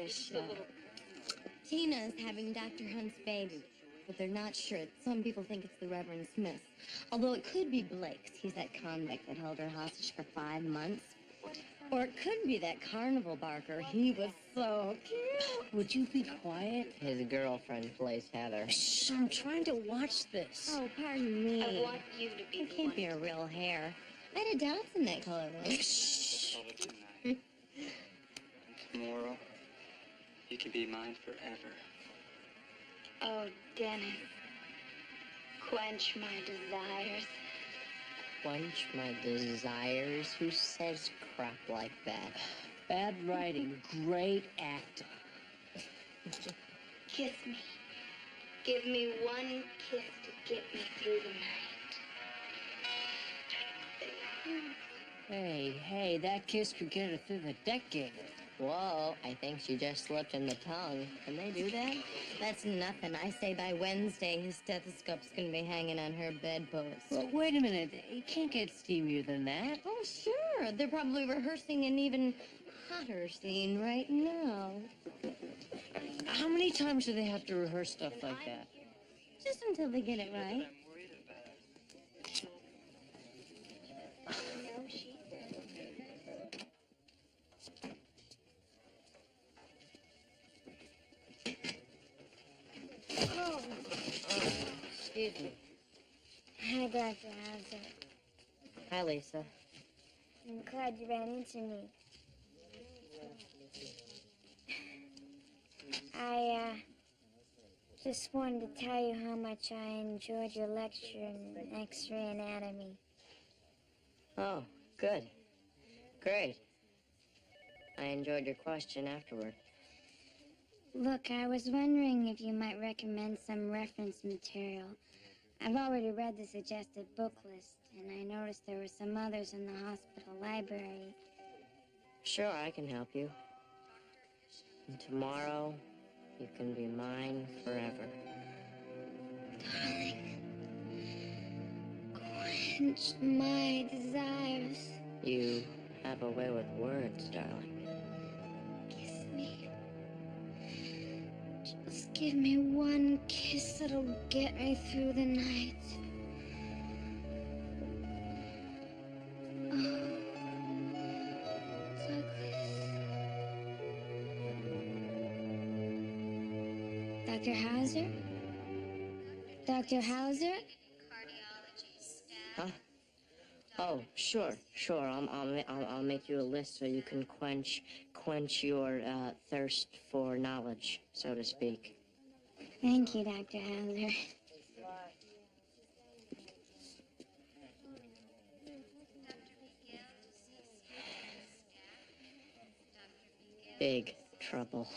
gosh. Tina's having Dr. Hunt's baby, but they're not sure. Some people think it's the Reverend Smith. Although it could be Blake's. He's that convict that held her hostage for 5 months. Or it could be that carnival barker. He was so cute. Would you be quiet? His girlfriend plays Heather. Shh, I'm trying to watch this. Oh, pardon me. I want you to be It can't be a real hair. I had a doubts in that color one. Shh. And tomorrow, you can be mine forever. Oh, Dennis. Quench my desires. Quench my desires? Who says crap like that? Bad writing, great acting. Kiss me. Give me one kiss to get me through the night. Hey, that kiss could get her through the decade. Whoa, I think she just slipped in the tongue. Can they do that? That's nothing. I say by Wednesday, his stethoscope's gonna be hanging on her bedpost. Well, wait a minute. It can't get steamier than that. Oh, sure. They're probably rehearsing an even hotter scene right now. How many times do they have to rehearse stuff like that? Just until they get it right. Oh. Excuse me. Hi, Dr. Howser. Hi, Lisa. I'm glad you ran into me. I just wanted to tell you how much I enjoyed your lecture in X-ray anatomy. Oh, good. Great. I enjoyed your question afterward. Look, I was wondering if you might recommend some reference material. I've already read the suggested book list, and I noticed there were some others in the hospital library. Sure, I can help you. And tomorrow, you can be mine forever. Darling, quench my desires. You have a way with words, darling. Kiss me. Just give me one kiss that'll get me through the night. Oh, Dr. Howser? Dr. Howser? Huh? Oh, sure. I'll make you a list so you can quench your thirst for knowledge, so to speak. Thank you, Dr. Howser. Big trouble.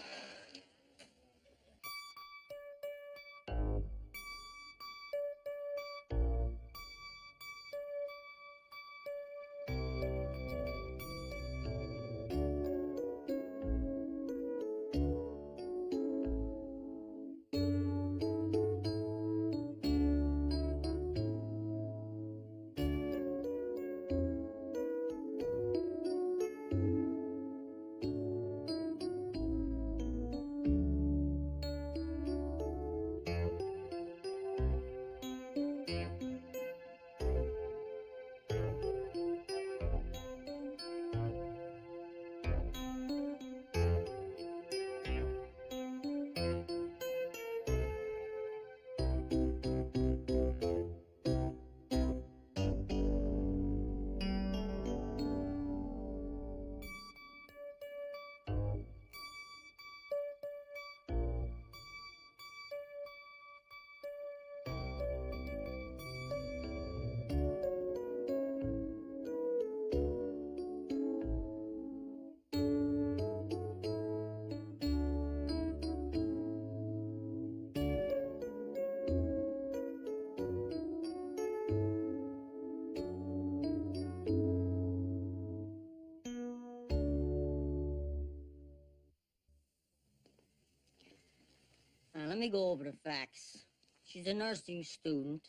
Let me go over the facts. She's a nursing student.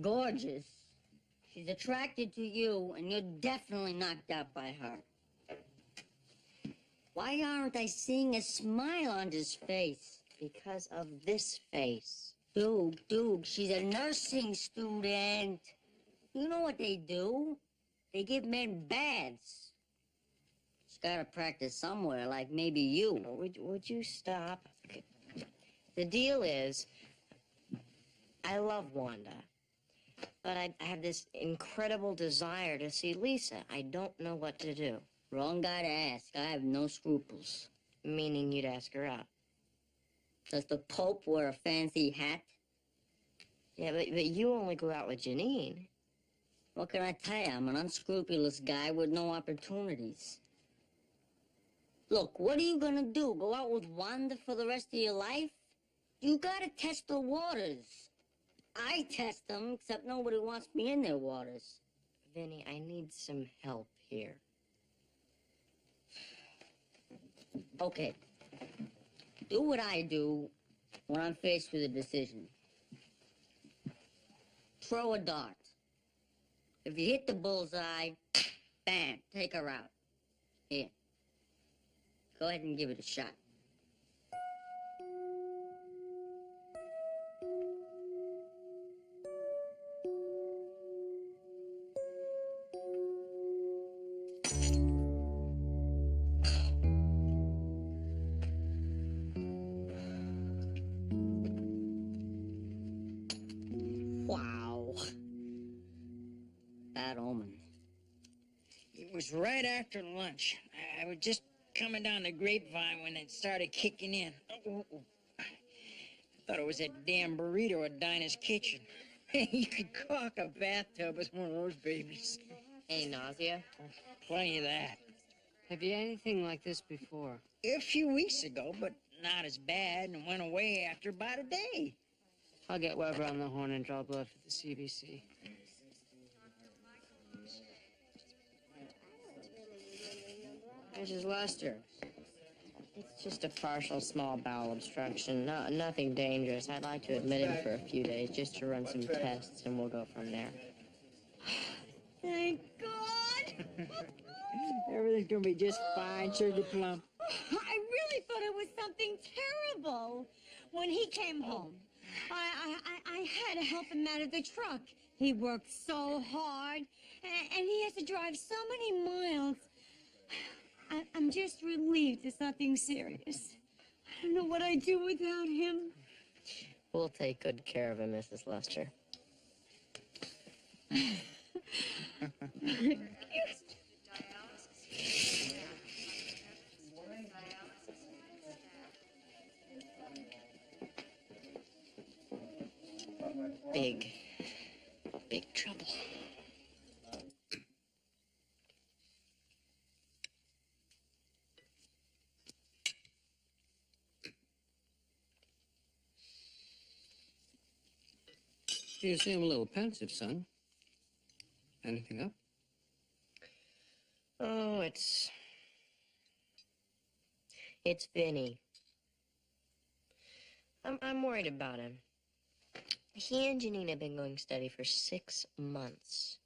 Gorgeous. She's attracted to you, and you're definitely knocked out by her. Why aren't I seeing a smile on his face? Because of this face. Dude, she's a nursing student. You know what they do? They give men baths. She's gotta practice somewhere, like maybe you. Would you stop? Okay. The deal is, I love Wanda, but I have this incredible desire to see Lisa. I don't know what to do. Wrong guy to ask. I have no scruples. Meaning you'd ask her out. Does the Pope wear a fancy hat? Yeah, but you only go out with Janine. What can I tell you? I'm an unscrupulous guy with no opportunities. Look, what are you gonna do? Go out with Wanda for the rest of your life? You gotta test the waters. I test them, except nobody wants me in their waters. Vinny, I need some help here. Okay. Do what I do when I'm faced with a decision. Throw a dart. If you hit the bullseye, bam, take her out. Here. Go ahead and give it a shot. Wow. Bad omen. It was right after lunch. I was just coming down the grapevine when it started kicking in. I thought it was that damn burrito at Dinah's kitchen. You could caulk a bathtub with one of those babies. Any nausea? Plenty of that. Have you had anything like this before? A few weeks ago, but not as bad, and went away after about a day. I'll get Weber on the horn and draw blood for the CBC. Mrs. Lester, it's just a partial small bowel obstruction. Nothing dangerous. I'd like to admit him for a few days just to run some tests, and we'll go from there. Thank God. Everything's gonna be just fine, Sugar Plum. I really thought it was something terrible. When he came home, I had to help him out of the truck. He worked so hard, and he has to drive so many miles. I'm just relieved it's nothing serious. I don't know what I'd do without him. We'll take good care of him, Mrs. Lester. Big trouble. You seem a little pensive, son. Anything up? Oh, it's Vinny. I'm worried about him. He and Janine have been going steady for 6 months,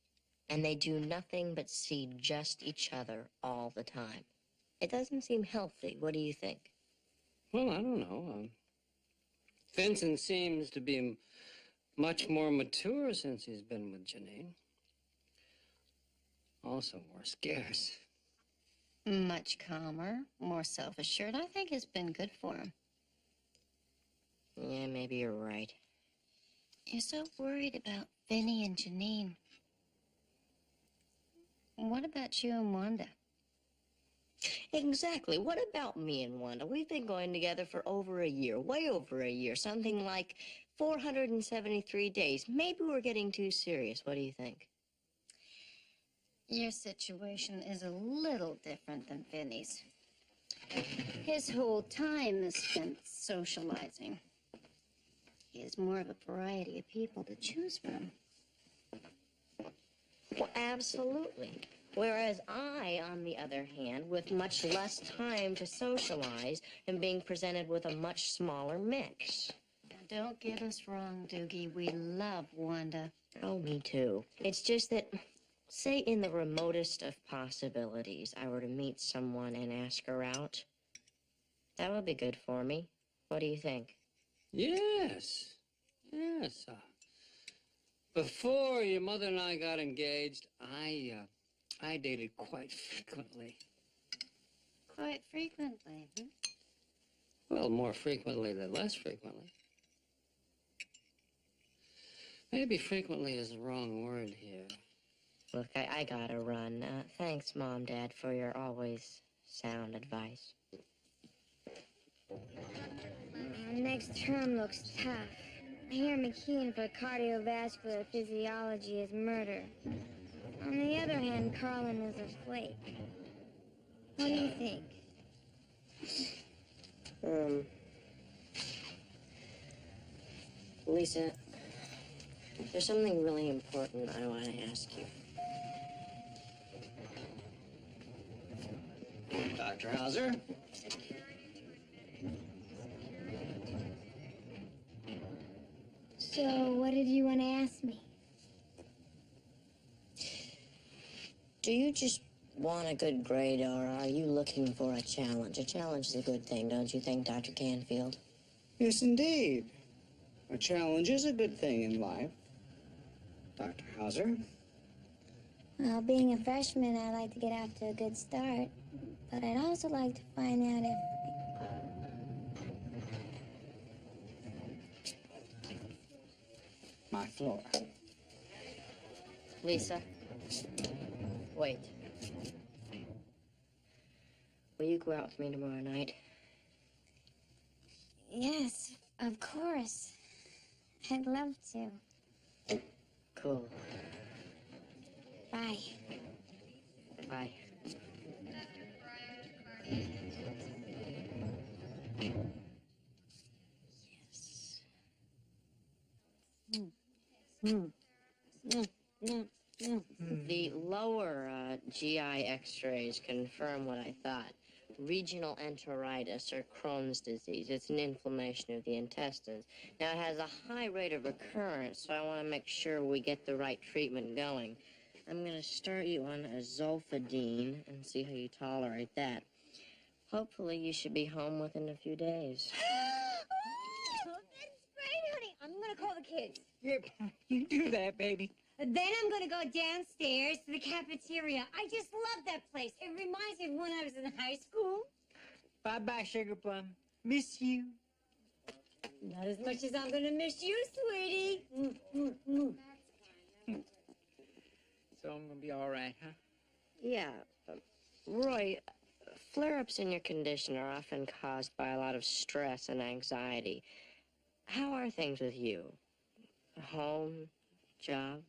and they do nothing but see just each other all the time. It doesn't seem healthy. What do you think? Well, I don't know. Vincent seems to be much more mature since he's been with Janine. Also more scarce. Much calmer, more self-assured. I think it's been good for him. Yeah, maybe you're right. You're so worried about Vinny and Janine. What about you and Wanda? Exactly. What about me and Wanda? We've been going together for over a year, way over a year, something like 473 days. Maybe we're getting too serious. What do you think? Your situation is a little different than Vinny's. His whole time is spent socializing. He has more of a variety of people to choose from. Well, absolutely. Whereas I, on the other hand, with much less time to socialize, am being presented with a much smaller mix. Now, don't get us wrong, Doogie. We love Wanda. Oh, me too. It's just that Say in the remotest of possibilities, I were to meet someone and ask her out. That would be good for me. What do you think? Yes. Yes. Before your mother and I got engaged, I dated quite frequently. Quite frequently, huh? Well, more frequently than less frequently. Maybe frequently is the wrong word here. Look, I gotta run. Thanks, Mom, Dad, for your always sound advice. Next term looks tough. I hear McKean for cardiovascular physiology is murder. On the other hand, Carlin is a flake. What do you think? Lisa, there's something really important I want to ask you. Dr. Howser? So, what did you want to ask me? Do you just want a good grade, or are you looking for a challenge? A challenge is a good thing, don't you think, Dr. Canfield? Yes, indeed. A challenge is a good thing in life. Dr. Howser? Well, being a freshman, I'd like to get off to a good start. But I'd also like to find out if... My floor. Lisa, wait. Will you go out with me tomorrow night? Yes, of course. I'd love to. Cool. Bye. Bye. The lower GI x-rays confirm what I thought. Regional enteritis, or Crohn's disease. It's an inflammation of the intestines. Now, it has a high rate of recurrence, so I want to make sure we get the right treatment going. I'm going to start you on a zolfidine and see how you tolerate that. Hopefully, you should be home within a few days. That's great, honey. I'm gonna call the kids. Yep, you do that, baby. Then I'm gonna go downstairs to the cafeteria. I just love that place. It reminds me of when I was in high school. Bye-bye, Sugar Plum. Miss you. Not as much as I'm gonna miss you, sweetie. So I'm gonna be all right, huh? Yeah. Roy, flare-ups in your condition are often caused by a lot of stress and anxiety. How are things with you? Home? Job?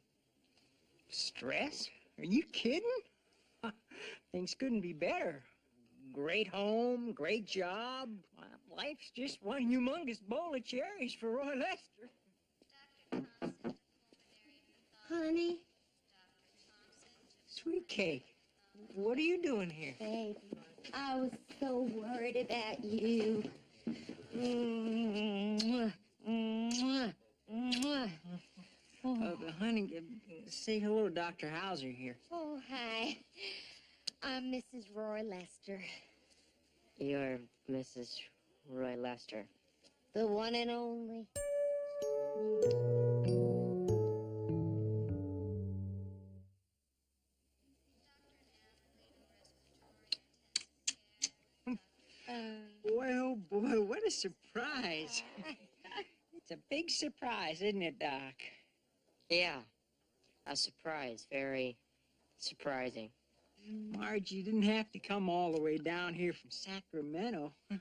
Stress? Are you kidding? Things couldn't be better. Great home, great job. Life's just one humongous bowl of cherries for Roy Lester. Honey, Sweet cake, what are you doing here? baby, I was so worried about you. Honey, say hello to Dr. Howser here. Oh, hi. I'm Mrs. Roy Lester. You're Mrs. Roy Lester. The one and only. Boy, oh boy, what a surprise. It's a big surprise, isn't it, Doc? Yeah. A surprise. Very surprising. Marge, you didn't have to come all the way down here from Sacramento. I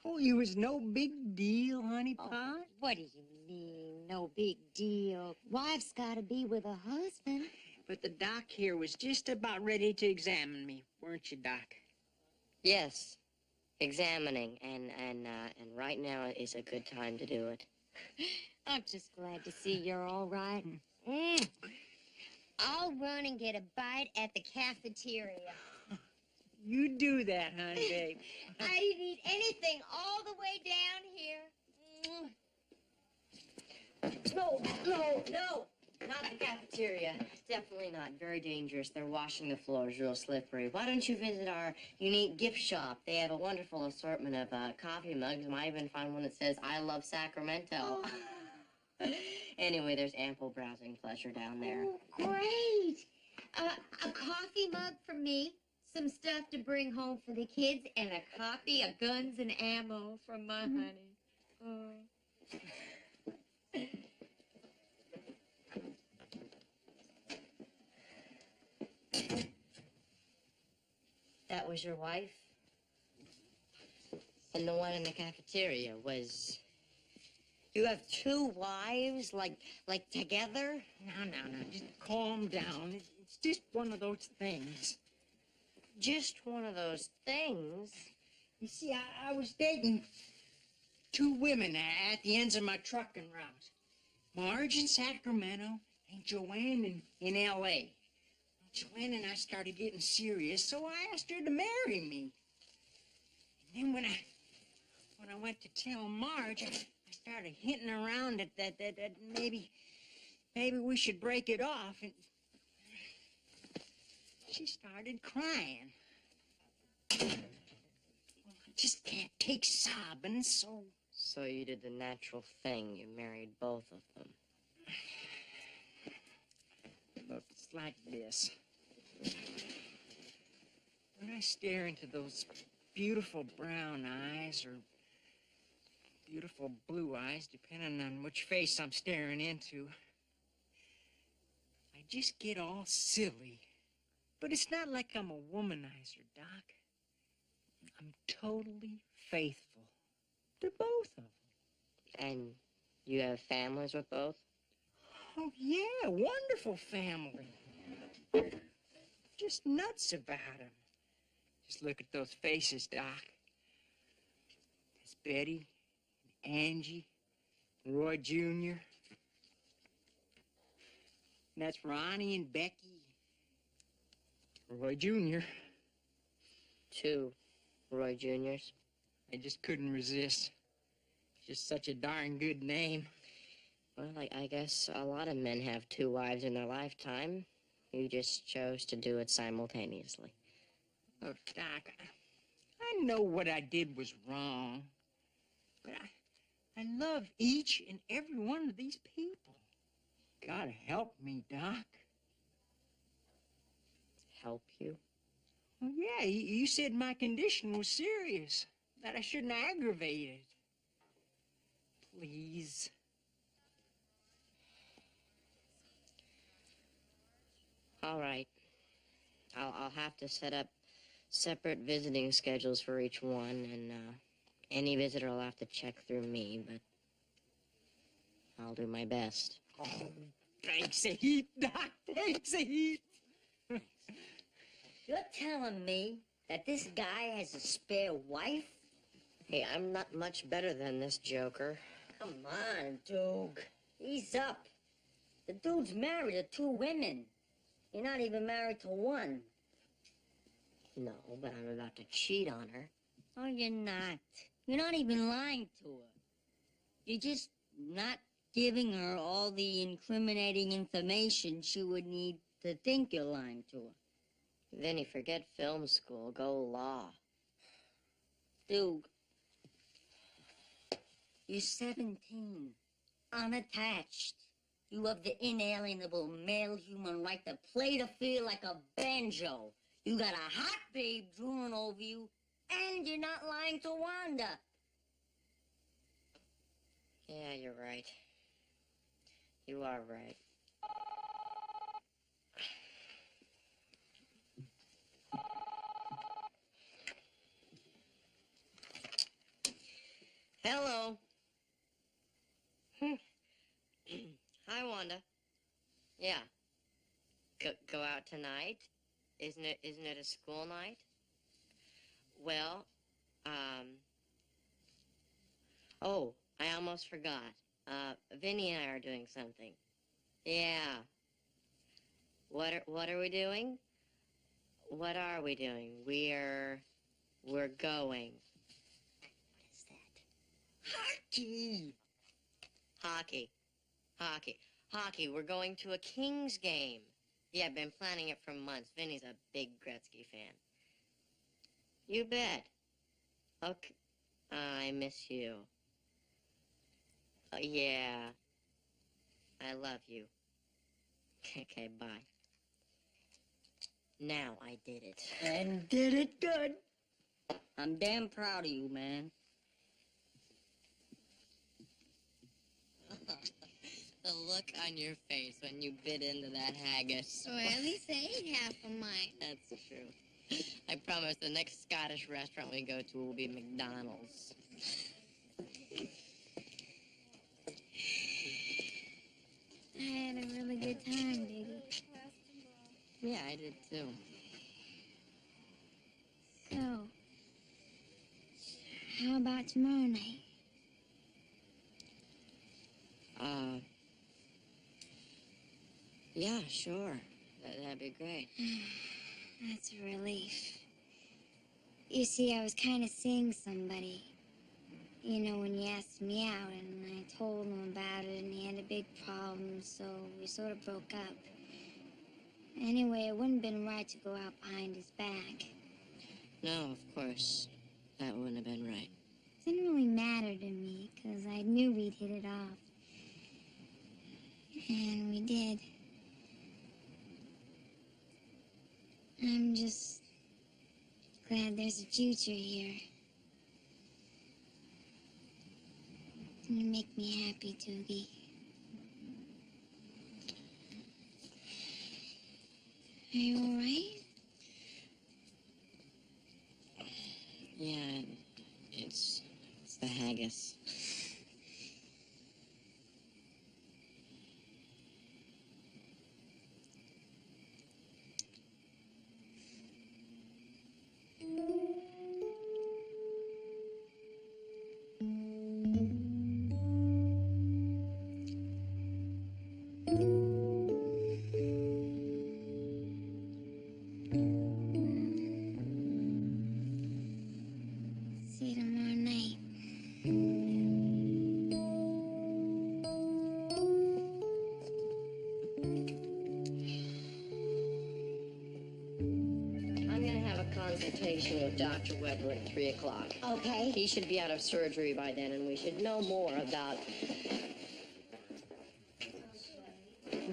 told you it was no big deal, honey pot. What do you mean, no big deal? Wife's gotta be with a husband. But the doc here was just about ready to examine me, weren't you, Doc? Yes. Examining. And right now is a good time to do it. I'm just glad to see you're all right. I'll run and get a bite at the cafeteria. You do that, honey, babe. I didn't eat anything all the way down here. No. Not the cafeteria. Definitely not. Very dangerous. They're washing the floors real slippery. Why don't you visit our unique gift shop? They have a wonderful assortment of coffee mugs. You might even find one that says, I love Sacramento. Anyway, there's ample browsing pleasure down there. Oh, great. A coffee mug for me, some stuff to bring home for the kids, and a copy of Guns and Ammo for my honey. Oh. That was your wife? And the one in the cafeteria was... You have two wives, like together? No. Just calm down. It's just one of those things. Just one of those things? You see, I was dating two women at the ends of my trucking route. Marge in Sacramento and Joanne in L.A. Joanne and I started getting serious, so I asked her to marry me. And then when I went to tell Marge, I started hinting around that maybe we should break it off, and she started crying. Well, I just can't take sobbing, so... So you did the natural thing. You married both of them. Look, it's like this. When I stare into those beautiful brown eyes, or beautiful blue eyes, depending on which face I'm staring into, I just get all silly. But it's not like I'm a womanizer, Doc. I'm totally faithful to both of them. And you have families with both? Oh, yeah, wonderful family. Just nuts about them. Just look at those faces, Doc. There's Betty, and Angie, and Roy Jr. And that's Ronnie and Becky. Roy Jr. Two Roy Juniors. I just couldn't resist. Just such a darn good name. Well, I guess a lot of men have two wives in their lifetime. You just chose to do it simultaneously. Look, Doc, I know what I did was wrong. But I love each and every one of these people. God help me, Doc. Help you? Well, yeah, you said my condition was serious, that I shouldn't aggravate it. Please. All right. I'll have to set up separate visiting schedules for each one, and any visitor will have to check through me, but I'll do my best. Oh, thanks a heap, Doc. Thanks a heap. You're telling me that this guy has a spare wife? Hey, I'm not much better than this joker. Come on, Doog. Ease up. The dude's married to two women. You're not even married to one. No, but I'm about to cheat on her. Oh, you're not. You're not even lying to her. You're just not giving her all the incriminating information she would need to think you're lying to her. Then you forget film school. Go law. Doog, you're 17, unattached. You have the inalienable male human right to play the field like a banjo. You got a hot babe drooling over you, and you're not lying to Wanda. Yeah, you're right. You are right. Hello. Hi, Wanda. Yeah. Go out tonight? Isn't it a school night? Well, oh, I almost forgot. Vinny and I are doing something. Yeah. What are we doing? What are we doing? We're going. What is that? Hockey. Hockey. Hockey, we're going to a Kings game. Yeah, I've been planning it for months. Vinny's a big Gretzky fan. You bet. Okay. I miss you. Yeah. I love you. Okay, bye. Now I did it. And did it good. I'm damn proud of you, man. The look on your face when you bit into that haggis. Well, at least I ate half of mine. That's true. I promise the next Scottish restaurant we go to will be McDonald's. I had a really good time, Doogie. Yeah, I did too. So, how about tomorrow night? Yeah, sure. That'd be great. That's a relief. You see, I was kind of seeing somebody. You know, when you asked me out, and I told him about it, and he had a big problem, so we sort of broke up. Anyway, it wouldn't have been right to go out behind his back. No, of course. That wouldn't have been right. It didn't really matter to me, because I knew we'd hit it off. And we did. I'm just glad there's a future here. You make me happy, Doogie. Are you all right? Yeah, it's the haggis. See you tomorrow night. I'm gonna have a consultation with Dr. Weber at 3 o'clock. Okay. He should be out of surgery by then, and we should know more about...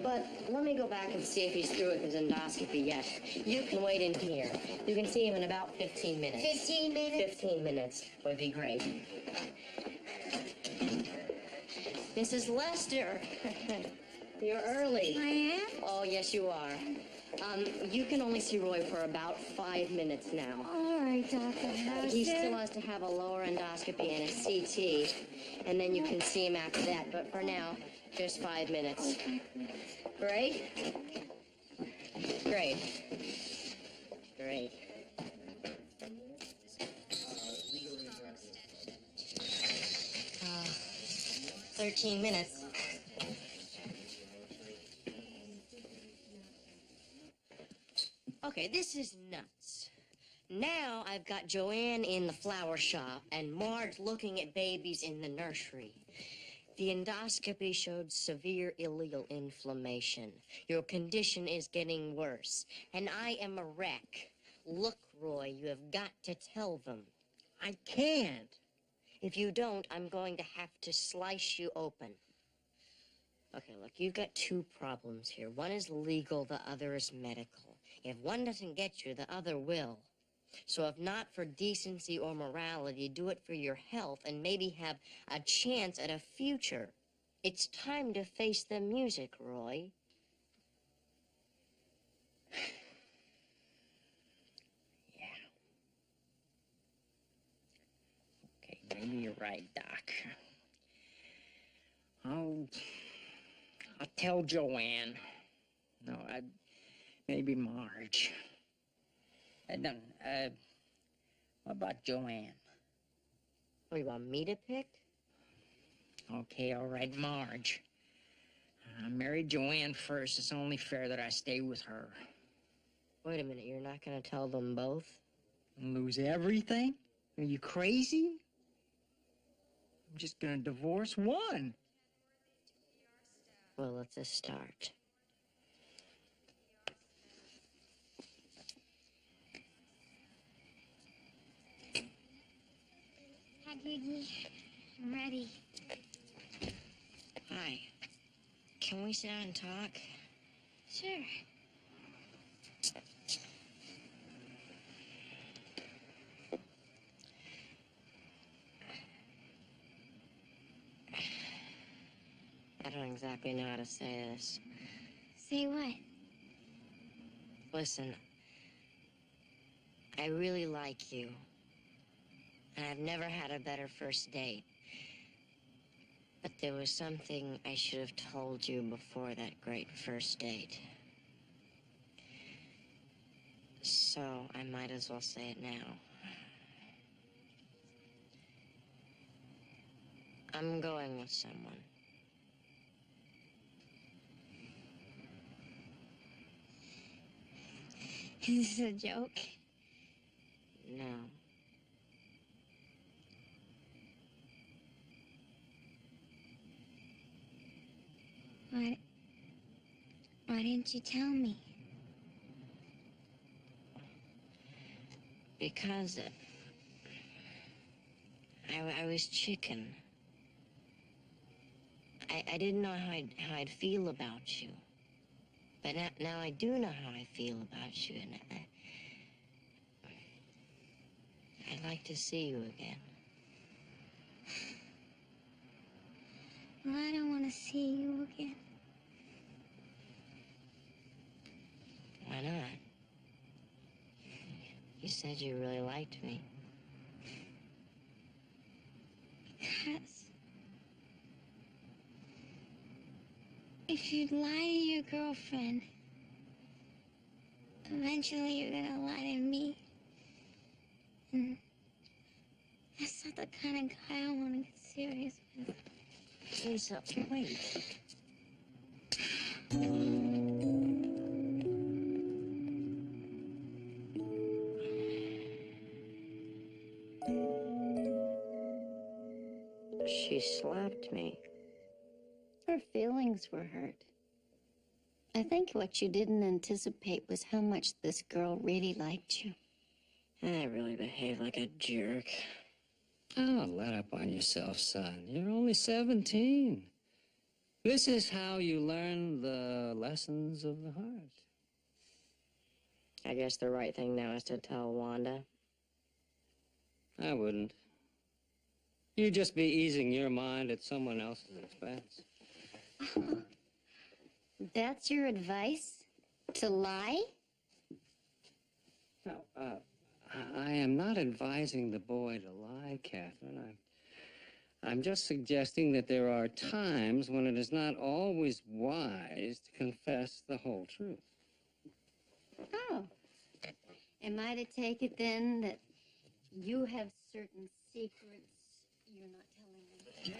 But let me go back and see if he's through with his endoscopy yet. You can wait in here. You can see him in about 15 minutes. 15 minutes? 15 minutes would be great. Mrs. Lester, you're early. I am? Oh, yes, you are. You can only see Roy for about 5 minutes now. All right, Dr. Howser. He still has to have a lower endoscopy and a CT, and then you can see him after that. But for now, just 5 minutes. Great? Great. Great. 13 minutes. Okay, this is nuts. Now I've got Joanne in the flower shop and Marge looking at babies in the nursery. The endoscopy showed severe ileal inflammation. Your condition is getting worse, and I am a wreck. Look, Roy, you have got to tell them. I can't. If you don't, I'm going to have to slice you open. Okay, look, you've got two problems here. One is legal, the other is medical. If one doesn't get you, the other will. So if not for decency or morality, do it for your health and maybe have a chance at a future. It's time to face the music, Roy. Yeah. Okay, maybe you're right, Doc. I'll tell Joanne. No, maybe Marge. What about Joanne? Oh, you want me to pick? Okay, all right, Marge. I married Joanne first. It's only fair that I stay with her. Wait a minute, you're not going to tell them both? And lose everything? Are you crazy? I'm just gonna divorce one. Well, it's a start. Hi, Doogie. I'm ready. Hi. Can we sit down and talk? Sure. I don't exactly know how to say this. Say what? Listen, I really like you. And I've never had a better first date. But there was something I should have told you before that great first date. So I might as well say it now. I'm going with someone. Is this a joke? No. Why didn't you tell me? Because I was chicken. I didn't know how I'd feel about you. But now I do know how I feel about you, and I'd like to see you again. Well, I don't want to see you again. Why not? You said you really liked me. Because if you'd lie to your girlfriend, eventually you're gonna lie to me. And that's not the kind of guy I want to get serious with. Lisa, wait. She slapped me. Her feelings were hurt. I think what you didn't anticipate was how much this girl really liked you. I really behaved like a jerk. Oh, let up on yourself, son. You're only 17. This is how you learn the lessons of the heart. I guess the right thing now is to tell Wanda. I wouldn't. You'd just be easing your mind at someone else's expense. That's your advice? To lie? No, I am not advising the boy to lie, Catherine. I'm just suggesting that there are times when it is not always wise to confess the whole truth. Oh. Am I to take it then that you have certain secrets you're not telling me?